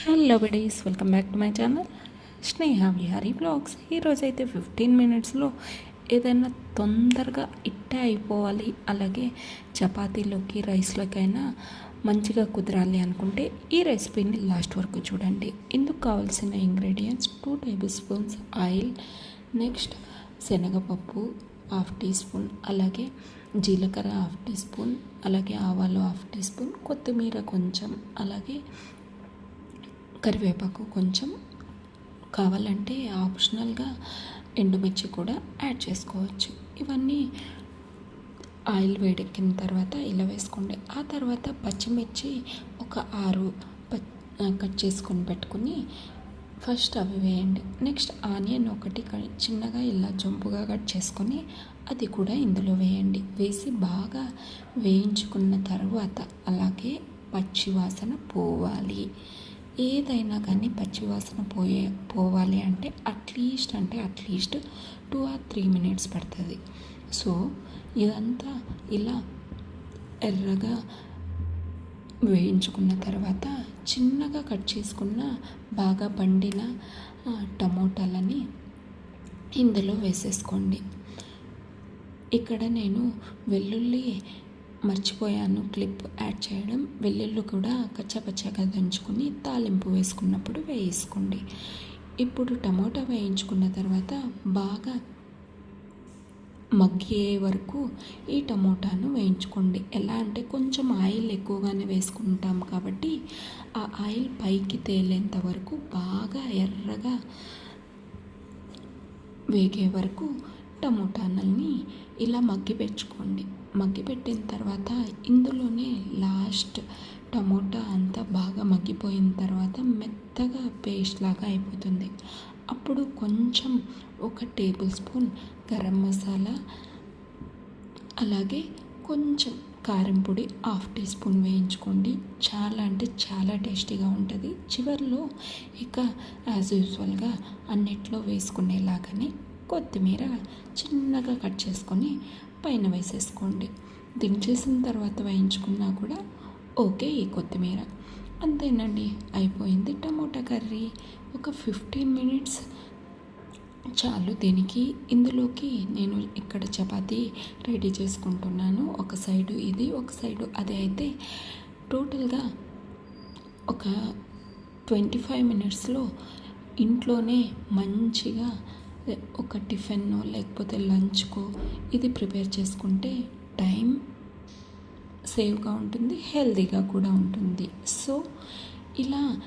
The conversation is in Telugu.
Hello buddies, welcome back to my channel Sneha Vihari blogs. ఈరోజు అయితే 15 మినిట్స్లో ఏదైనా తొందరగా ఇట్టే అయిపోవాలి, అలాగే చపాతీలోకి రైస్లోకైనా మంచిగా కుదరాలి అనుకుంటే ఈ రెసిపీని లాస్ట్ వరకు చూడండి. ఇందుకు కావాల్సిన ingredients 2 table spoons oil, next శనగపప్పు 1/2 టీ స్పూన్, అలాగే జీలకర్ర 1/2 టీ స్పూన్, అలాగే ఆవాలు 1/2 టీ స్పూన్, కొత్తిమీర కొంచెం, అలాగే కరివేపాకు కొంచెం, కావాలంటే ఆప్షనల్గా ఎండుమిర్చి కూడా యాడ్ చేసుకోవచ్చు. ఇవన్నీ ఆయిల్ వేడెక్కిన తర్వాత ఇలా వేసుకోండి. ఆ తర్వాత పచ్చిమిర్చి ఒక 6 కట్ చేసుకొని పెట్టుకుని ఫస్ట్ అవి వేయండి. నెక్స్ట్ ఆనియన్ ఒకటి చిన్నగా ఇలా జంపుగా కట్ చేసుకొని అది కూడా ఇందులో వేయండి. వేసి బాగా వేయించుకున్న తర్వాత, అలాగే పచ్చివాసన పోవాలి. ఏదైనా కానీ పచ్చివాసన పోవాలి అంటే అట్లీస్ట్ 2 or 3 మినిట్స్ పడుతుంది. సో ఇదంతా ఇలా ఎర్రగా వేయించుకున్న తర్వాత చిన్నగా కట్ చేసుకున్న బాగా పండిన టమోటాలని ఇందులో వేసేసుకోండి. ఇక్కడ నేను వెల్లుల్లి మర్చిపోయాను క్లిప్ యాడ్ చేయడం. వెల్లుల్లి కూడా కచ్చాపచ్చాగా దంచుకుని తాలింపు వేసుకున్నప్పుడు వేసుకోండి. ఇప్పుడు టమోటా వేయించుకున్న తర్వాత బాగా మగ్గే వరకు ఈ టమోటాను వేయించుకోండి. ఎలా అంటే కొంచెం ఆయిల్ ఎక్కువగానే వేసుకుంటాం కాబట్టి ఆ ఆయిల్ పైకి తేలేంత వరకు బాగా ఎర్రగా వేగే వరకు టమోటాలని ఇలా మగ్గిపెట్టిన తర్వాత ఇందులోనే లాస్ట్ టమోటా అంతా బాగా మగ్గిపోయిన తర్వాత మెత్తగా పేస్ట్ లాగా అయిపోతుంది. అప్పుడు కొంచెం 1 టేబుల్ స్పూన్ గరం మసాలా, అలాగే కొంచెం కారం పొడి 1/2 టీ స్పూన్ వేయించుకోండి. చాలా అంటే చాలా టేస్టీగా ఉంటుంది. చివరిలో ఇక యాజ్ యూజువల్గా అన్నిట్లో వేసుకునేలాగానే కొత్తిమీర చిన్నగా కట్ చేసుకొని పైన వేసేసుకోండి. దించేసిన తర్వాత వేయించుకున్నా కూడా ఓకే. ఈ కొత్తిమీర అంతేనండి, అయిపోయింది టమోటా కర్రీ. ఒక 15 మినిట్స్ చాలు దీనికి. ఇందులోకి నేను ఇక్కడ చపాతీ రెడీ చేసుకుంటున్నాను. ఒక సైడు ఇది, ఒక సైడు అది. అయితే టోటల్గా ఒక 25 మినిట్స్లో ఇంట్లోనే మంచిగా ఒక టిఫిన్నో లేకపోతే లంచ్కో ఇది ప్రిపేర్ చేసుకుంటే టైం సేవ్గా ఉంటుంది, హెల్తీగా కూడా ఉంటుంది. సో ఇలా